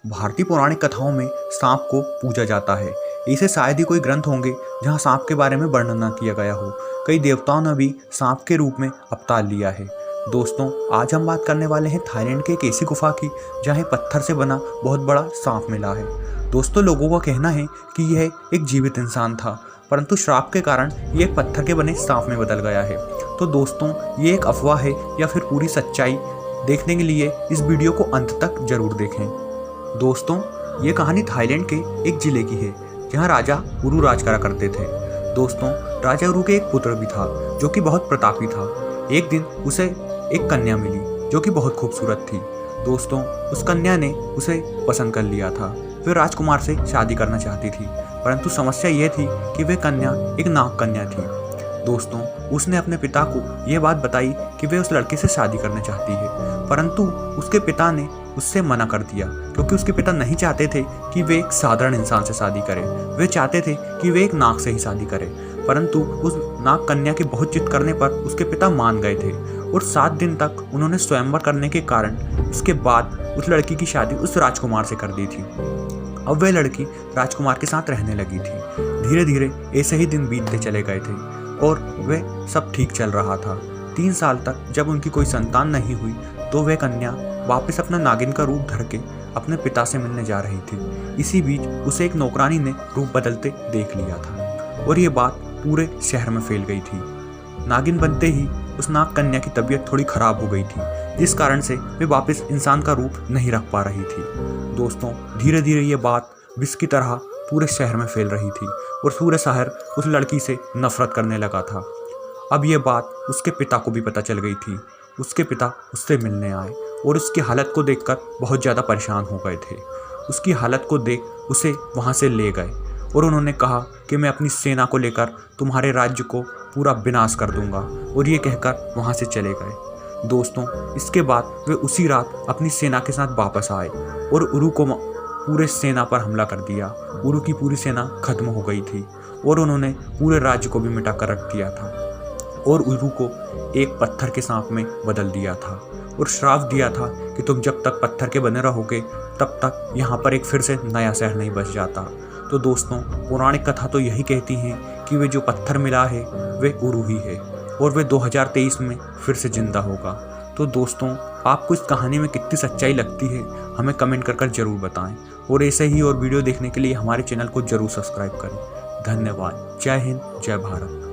भारतीय पौराणिक कथाओं में सांप को पूजा जाता है। ऐसे शायद ही कोई ग्रंथ होंगे जहां सांप के बारे में वर्णन न किया गया हो। कई देवताओं ने भी सांप के रूप में अवतार लिया है। दोस्तों, आज हम बात करने वाले हैं थाईलैंड के एक ऐसी गुफा की जहां पत्थर से बना बहुत बड़ा सांप मिला है। दोस्तों, लोगों का कहना है कि यह एक जीवित इंसान था, परंतु श्राप के कारण ये एक पत्थर के बने सांप में बदल गया है। तो दोस्तों, ये एक अफवाह है या फिर पूरी सच्चाई, देखने के लिए इस वीडियो को अंत तक जरूर देखें। दोस्तों, ये कहानी थाईलैंड के एक जिले की है जहाँ राजा उरु राज करा करते थे। दोस्तों, राजा उरु के एक पुत्र भी था जो कि बहुत प्रतापी था। एक दिन उसे एक कन्या मिली जो कि बहुत खूबसूरत थी। दोस्तों, उस कन्या ने उसे पसंद कर लिया था। वह राजकुमार से शादी करना चाहती थी, परंतु समस्या यह थी कि वह कन्या एक नाग कन्या थी। दोस्तों, उसने अपने पिता को यह बात बताई कि वह उस लड़के से शादी करना चाहती है, परंतु उसके पिता ने उससे मना कर दिया क्योंकि उसके पिता नहीं चाहते थे कि वे एक साधारण इंसान से शादी करे। वे चाहते थे कि वे एक नाग से ही शादी करे, परंतु उस नाग कन्या के बहुत जिद करने पर उसके पिता मान गए थे और 7 दिन तक उन्होंने स्वयंवर करने के कारण इसके बाद उस लड़की की शादी उस राजकुमार से कर दी थी। अब वह लड़की राजकुमार के साथ रहने लगी थी। धीरे धीरे ऐसे ही दिन बीतते चले गए थे और वह सब ठीक चल रहा था। 3 साल तक जब उनकी कोई संतान नहीं हुई तो वह कन्या वापस अपना नागिन का रूप धर के अपने पिता से मिलने जा रही थी। इसी बीच उसे एक नौकरानी ने रूप बदलते देख लिया था और ये बात पूरे शहर में फैल गई थी। नागिन बनते ही उस नाग कन्या की तबीयत थोड़ी खराब हो गई थी, जिस कारण से वे वापस इंसान का रूप नहीं रख पा रही थी। दोस्तों, धीरे धीरे ये बात विष की तरह पूरे शहर में फैल रही थी और पूरे शहर उस लड़की से नफरत करने लगा था। अब ये बात उसके पिता को भी पता चल गई थी। उसके पिता उससे मिलने आए और उसकी हालत को देखकर बहुत ज़्यादा परेशान हो गए थे। उसकी हालत को देख उसे वहाँ से ले गए और उन्होंने कहा कि मैं अपनी सेना को लेकर तुम्हारे राज्य को पूरा विनाश कर दूंगा, और ये कहकर वहाँ से चले गए। दोस्तों, इसके बाद वे उसी रात अपनी सेना के साथ वापस आए और उरु को पूरे सेना पर हमला कर दिया। उरु की पूरी सेना खत्म हो गई थी और उन्होंने पूरे राज्य को भी मिटा कर रख दिया था और उरु को एक पत्थर के सांप में बदल दिया था और श्राप दिया था कि तुम जब तक पत्थर के बने रहोगे तब तक यहाँ पर एक फिर से नया शहर नहीं बच जाता। तो दोस्तों, पौराणिक कथा तो यही कहती है कि वे जो पत्थर मिला है वे उरु ही है और वे 2023 में फिर से जिंदा होगा। तो दोस्तों, आपको इस कहानी में कितनी सच्चाई लगती है हमें कमेंट कर जरूर बताएं और ऐसे ही और वीडियो देखने के लिए हमारे चैनल को जरूर सब्सक्राइब करें। धन्यवाद। जय हिंद, जय भारत।